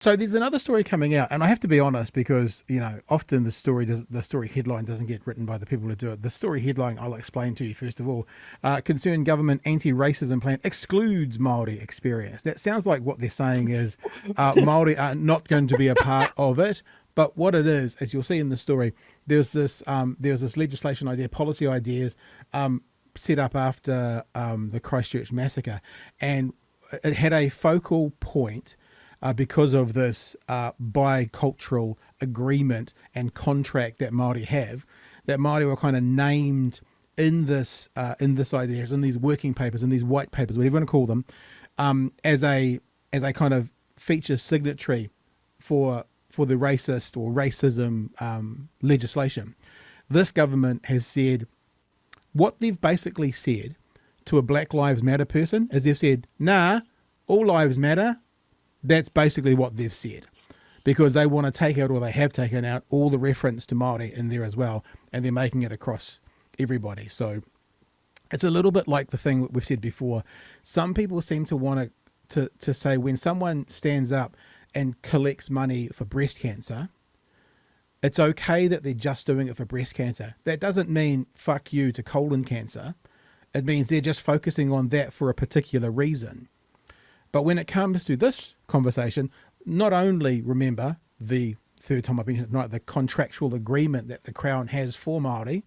So there's another story coming out, and I have to be honest because often the story headline doesn't get written by the people who do it. The story headline I'll explain to you first of all. Concerned government anti-racism plan excludes Māori experience. That sounds like what they're saying is Māori are not going to be a part of it. But what it is, as you'll see in the story, there's this legislation idea, policy ideas set up after the Christchurch massacre, and it had a focal point. Because of this bicultural agreement and contract that Māori have, that Māori were kind of named in this ideas, in these working papers, in these white papers, whatever you want to call them, as a kind of feature signatory for the racist or racism legislation. This government has said, what they've basically said to a Black Lives Matter person is they've said, nah, all lives matter. That's basically what they've said, because they want to take out, or they have taken out, all the reference to Māori in there as well, and they're making it across everybody. So it's a little bit like the thing we've said before. Some people seem to want to say when someone stands up and collects money for breast cancer, it's okay that they're just doing it for breast cancer. That doesn't mean fuck you to colon cancer. It means they're just focusing on that for a particular reason. But when it comes to this conversation, not only remember the third time I've mentioned it tonight, the contractual agreement that the Crown has for Māori,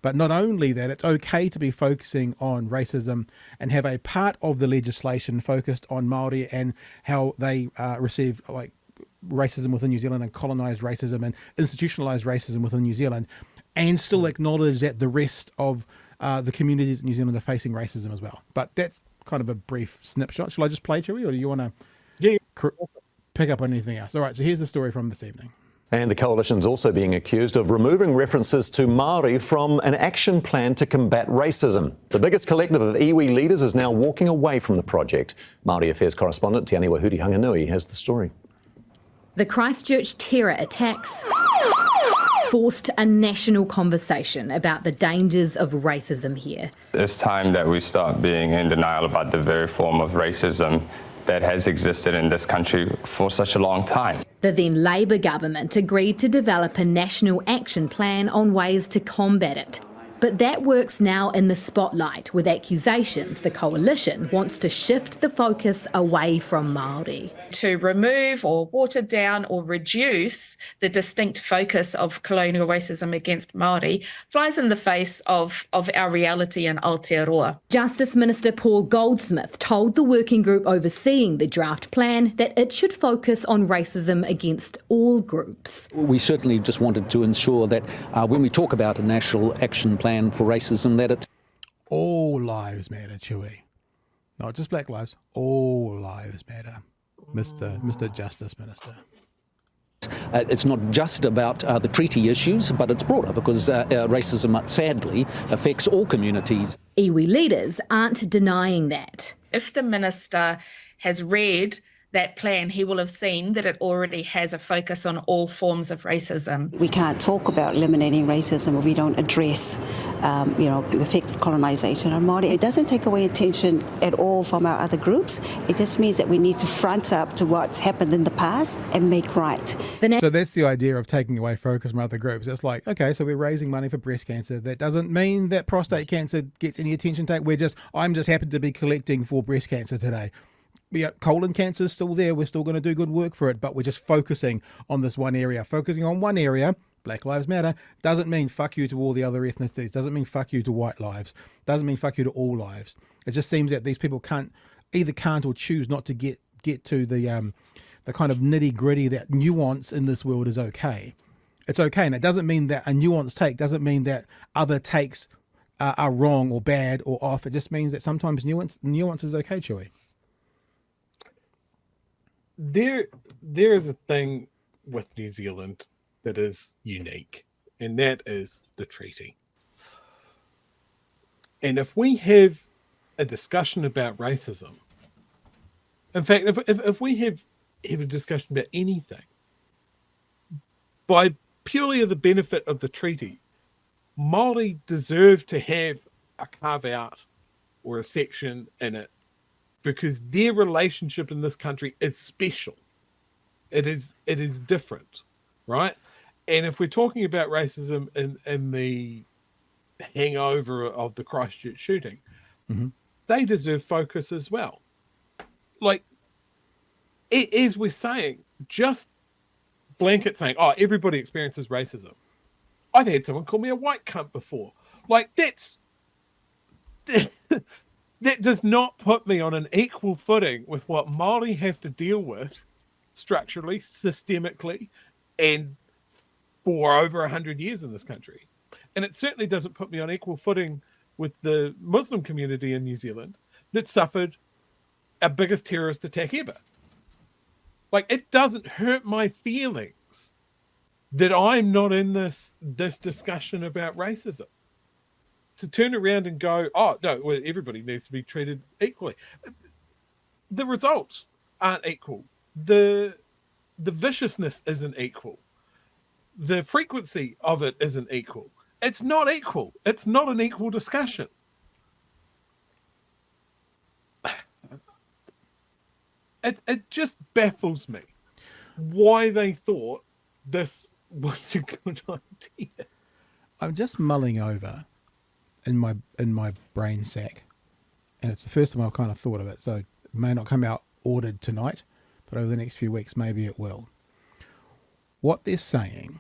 but not only that, it's okay to be focusing on racism and have a part of the legislation focused on Māori and how they receive like racism within New Zealand and colonised racism and institutionalised racism within New Zealand, and still acknowledge that the rest of the communities in New Zealand are facing racism as well. But that's kind of a brief snapshot. Shall I just play, Chewy, or do you want to pick up on anything else? All right, so here's the story from this evening. And the coalition's also being accused of removing references to Māori from an action plan to combat racism. The biggest collective of iwi leaders is now walking away from the project. Māori Affairs correspondent Te Aniwa Huri-Hanganui has the story. The Christchurch terror attacks forced a national conversation about the dangers of racism here. It's time that we start being in denial about the very form of racism that has existed in this country for such a long time. The then Labour government agreed to develop a national action plan on ways to combat it. But that work's now in the spotlight with accusations the coalition wants to shift the focus away from Māori. To remove or water down or reduce the distinct focus of colonial racism against Māori flies in the face of our reality in Aotearoa. Justice Minister Paul Goldsmith told the working group overseeing the draft plan that it should focus on racism against all groups. We certainly just wanted to ensure that when we talk about a national action plan for racism, that it's all lives matter, Chewy. Not just black lives, all lives matter, Mr. Justice Minister. It's not just about the treaty issues, but it's broader because racism sadly affects all communities. Iwi leaders aren't denying that. If the minister has read that plan, he will have seen that it already has a focus on all forms of racism. We can't talk about eliminating racism if we don't address, the effect of colonisation on Māori. It doesn't take away attention at all from our other groups. It just means that we need to front up to what's happened in the past and make right. So that's the idea of taking away focus from other groups. It's like, okay, so we're raising money for breast cancer. That doesn't mean that prostate cancer gets any attention. I'm just happy to be collecting for breast cancer today. Yeah, colon cancer is still there. We're still going to do good work for it, but we're just focusing on this one area. Focusing on one area, Black Lives Matter, doesn't mean fuck you to all the other ethnicities. Doesn't mean fuck you to white lives. Doesn't mean fuck you to all lives. It just seems that these people can't or choose not to get to the kind of nitty gritty, that nuance in this world is okay. It's okay, and it doesn't mean that a nuanced take doesn't mean that other takes are wrong or bad or off. It just means that sometimes nuance is okay, Chewy. There is a thing with New Zealand that is unique, and that is the treaty. And if we have a discussion about racism, in fact, if we have a discussion about anything, by purely of the benefit of the treaty, Māori deserve to have a carve-out or a section in it, because their relationship in this country is special. It is different, right? And if we're talking about racism in the hangover of the Christchurch shooting, they deserve focus as well. Like, as we're saying, just blanket saying, oh, everybody experiences racism. I've had someone call me a white cunt before. Like, that does not put me on an equal footing with what Māori have to deal with structurally, systemically, and for over 100 years in this country. And it certainly doesn't put me on equal footing with the Muslim community in New Zealand that suffered our biggest terrorist attack ever. Like, it doesn't hurt my feelings that I'm not in this discussion about racism. To turn around and go, oh, no, well, everybody needs to be treated equally. The results aren't equal. The viciousness isn't equal. The frequency of it isn't equal. It's not equal. It's not an equal discussion. It just baffles me why they thought this was a good idea. I'm just mulling over in my brain sack, and it's the first time I've kind of thought of it, so it may not come out ordered tonight, but over the next few weeks maybe it will. What they're saying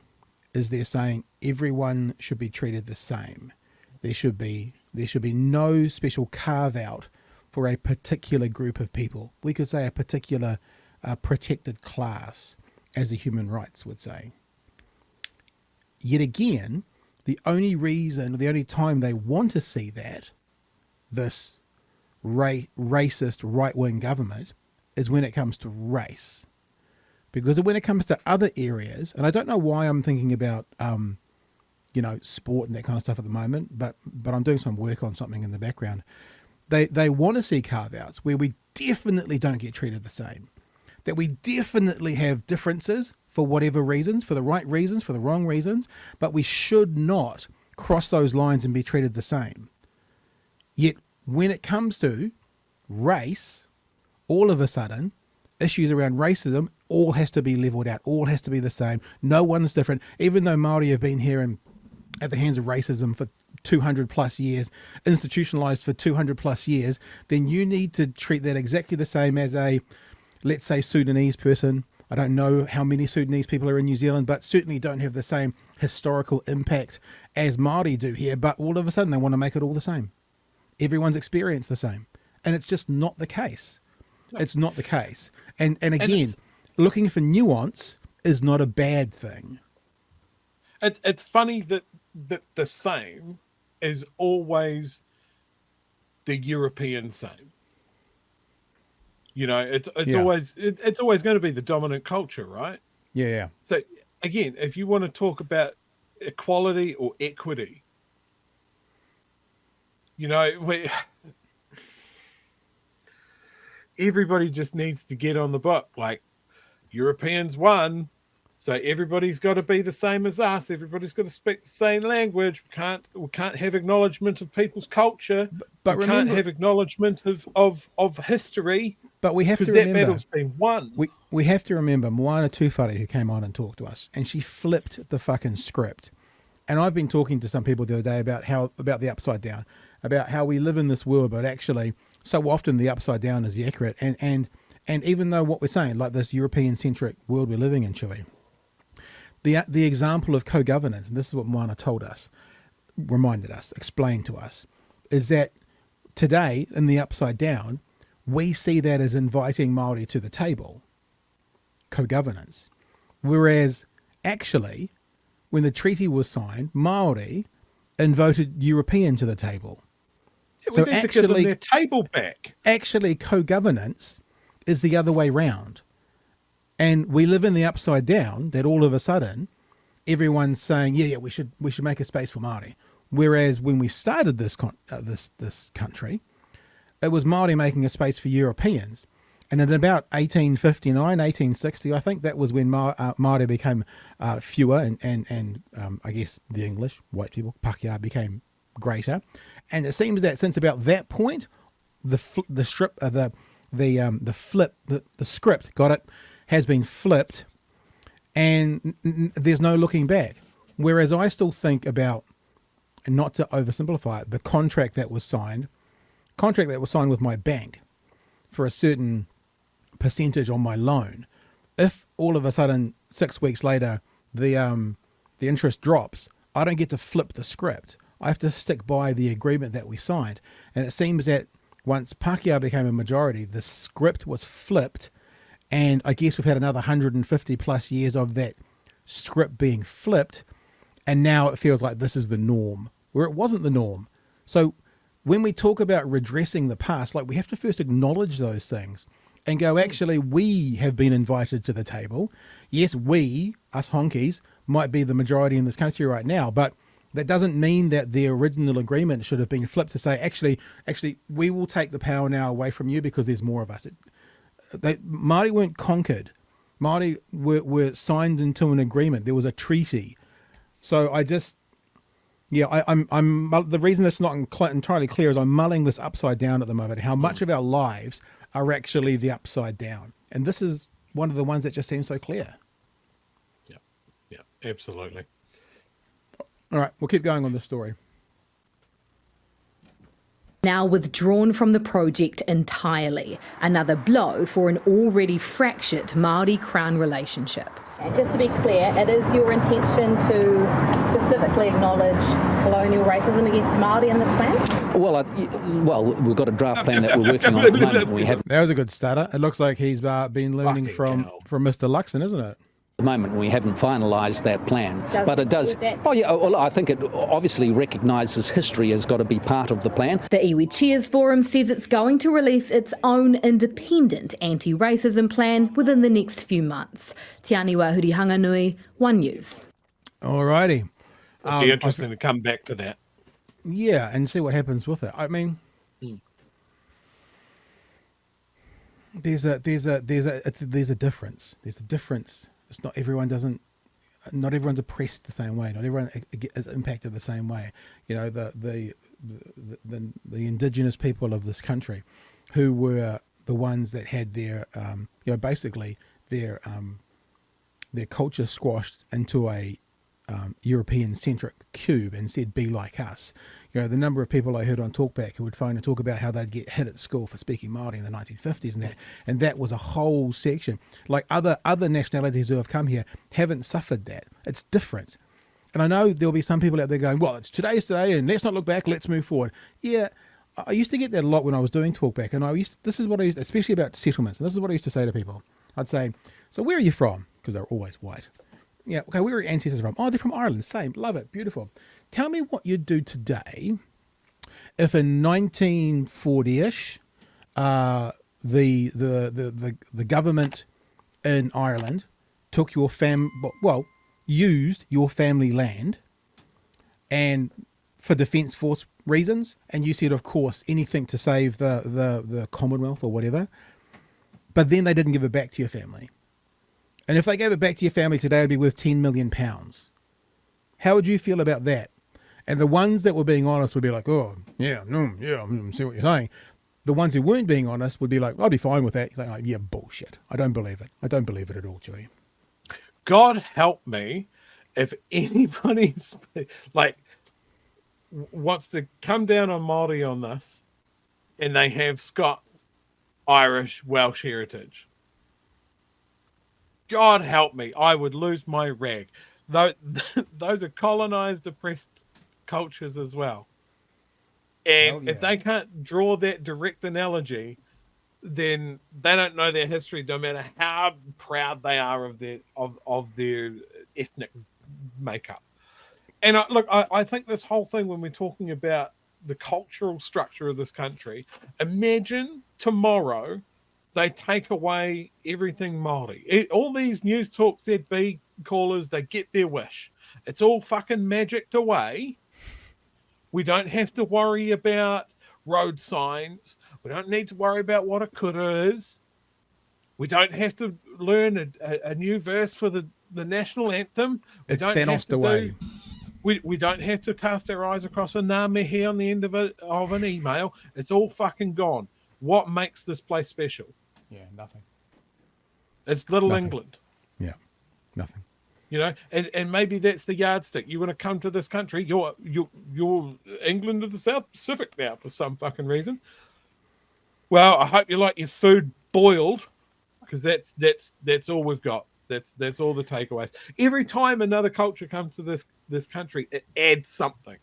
is they're saying everyone should be treated the same. There should be no special carve out for a particular group of people. We could say a particular protected class, as the human rights would say. Yet again, the only time they want to see that, this racist right-wing government, is when it comes to race. Because when it comes to other areas, and I don't know why I'm thinking about, sport and that kind of stuff at the moment, but I'm doing some work on something in the background. They want to see carve-outs where we definitely don't get treated the same, that we definitely have differences for whatever reasons, for the right reasons, for the wrong reasons, but we should not cross those lines and be treated the same. Yet when it comes to race, all of a sudden, issues around racism, all has to be leveled out, all has to be the same. No one's different. Even though Māori have been here at the hands of racism for 200 plus years, institutionalized for 200 plus years, then you need to treat that exactly the same as a, let's say, Sudanese person. I don't know how many Sudanese people are in New Zealand, but certainly don't have the same historical impact as Māori do here. But all of a sudden they want to make it all the same. Everyone's experience the same. And it's just not the case. It's not the case. And again, looking for nuance is not a bad thing. It's funny that the same is always the European same. You know, it's always going to be the dominant culture, right? Yeah. So again, if you want to talk about equality or equity, you know, everybody just needs to get on the book. Like, Europeans won, so everybody's got to be the same as us. Everybody's got to speak the same language. We can't have acknowledgement of people's culture. But we can't have acknowledgement of history. But we have to remember that battle's been won. We have to remember Moana Tūwhare, who came on and talked to us, and she flipped the fucking script. And I've been talking to some people the other day about the upside down, about how we live in this world, but actually so often the upside down is the accurate. And even though what we're saying, like this European-centric world we're living in, Chewie, the example of co-governance, and this is what Moana told us, reminded us, explained to us, is that today in the upside down, we see that as inviting Māori to the table, co-governance. Whereas actually, when the treaty was signed, Māori invited European to the table. Yeah, so actually, to give them their table back. Actually, co-governance is the other way round. And we live in the upside down, that all of a sudden, everyone's saying, yeah, we should make a space for Māori. Whereas when we started this country, it was Māori making a space for Europeans. And in about 1859, 1860, I think that was when Māori became fewer and I guess the English, white people, Pākehā, became greater. And it seems that since about that point, the script, got it, has been flipped, and there's no looking back. Whereas I still think about, and not to oversimplify it, the contract that was signed with my bank for a certain percentage on my loan. If all of a sudden 6 weeks later the interest drops, I don't get to flip the script. I have to stick by the agreement that we signed. And it seems that once Pākehā became a majority, the script was flipped, and I guess we've had another 150 plus years of that script being flipped, and now it feels like this is the norm, where it wasn't the norm. So when we talk about redressing the past, like, we have to first acknowledge those things and go, actually, we have been invited to the table. Yes, we, us honkies, might be the majority in this country right now, but that doesn't mean that the original agreement should have been flipped to say, actually, we will take the power now away from you because there's more of us. Māori weren't conquered. Māori were signed into an agreement. There was a treaty. So I just, I'm the reason that's not entirely clear is I'm mulling this upside down at the moment, how much of our lives are actually the upside down. And this is one of the ones that just seems so clear. Yeah, absolutely. All right, we'll keep going on this story. Now withdrawn from the project entirely, another blow for an already fractured Māori-Crown relationship. Just to be clear, it is your intention to specifically acknowledge colonial racism against Māori in this plan? Well, we've got a draft plan that we're working on at the moment. We have. That was a good starter. It looks like he's been learning from Mr. Luxon, isn't it? At the moment, we haven't finalised that plan, but it does. Oh yeah, well, I think it obviously recognises history has got to be part of the plan. The Iwi Cheers Forum says it's going to release its own independent anti-racism plan within the next few months. Te Aniwa Huri Hanganui, One News. Alrighty. It'll be interesting to come back to that. Yeah, and see what happens with it. I mean, there's a difference. There's a difference. It's not everyone's oppressed the same way. Not everyone is impacted the same way. You know, the Indigenous people of this country, who were the ones that had their basically their culture squashed into a European-centric cube and said, be like us. You know, the number of people I heard on Talkback who would phone and talk about how they'd get hit at school for speaking Māori in the 1950s and that was a whole section. Like other nationalities who have come here haven't suffered that. It's different. And I know there'll be some people out there going, well, today's today and let's not look back, let's move forward. Yeah, I used to get that a lot when I was doing Talkback, and this is what I used, especially about settlements, and this is what I used to say to people. I'd say, so where are you from? Because they're always white. Yeah, okay, where are your ancestors from? Oh, they're from Ireland. Same, love it, beautiful. Tell me what you'd do today if in 1940-ish, the government in Ireland took your used your family land and for Defence Force reasons, and you said, of course, anything to save the Commonwealth or whatever, but then they didn't give it back to your family. And if they gave it back to your family today, it would be worth £10 million. How would you feel about that? And the ones that were being honest would be like, oh, yeah, I see what you're saying. The ones who weren't being honest would be like, I'll be fine with that. You're like, yeah, bullshit. I don't believe it. I don't believe it at all, Chewie. God help me if anybody's like wants to come down on Māori on this and they have Scots, Irish, Welsh heritage. God help me, I would lose my rag. Those are colonized, oppressed cultures as well. And if they can't draw that direct analogy, then they don't know their history, no matter how proud they are of their ethnic makeup. And I think this whole thing, when we're talking about the cultural structure of this country, imagine tomorrow they take away everything Māori. All these News Talk ZB callers, they get their wish. It's all fucking magicked away. We don't have to worry about road signs. We don't need to worry about what a kura is. We don't have to learn a new verse for the national anthem. It's Thanos away. We don't have to cast our eyes across a ngā mihi on the end of an email. It's all fucking gone. What makes this place special? Yeah, nothing. It's little Nothing. England. Yeah, nothing. You know, and maybe that's the yardstick. You want to come to this country, you're England of the South Pacific now for some fucking reason. Well, I hope you like your food boiled, because that's all we've got. That's all the takeaways. Every time another culture comes to this country, it adds something.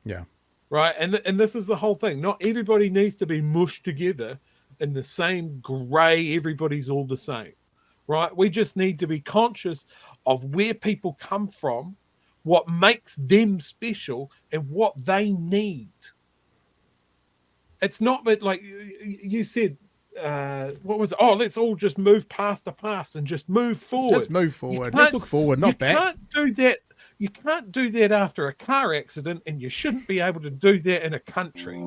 Yeah. Right, and this is the whole thing. Not everybody needs to be mushed together in the same grey. Everybody's all the same, right? We just need to be conscious of where people come from, what makes them special, and what they need. It's not but like you said. What was it? Oh, let's all just move past the past and just move forward. Just move forward. Let's look forward, not back. You can't do that. You can't do that after a car accident, and you shouldn't be able to do that in a country.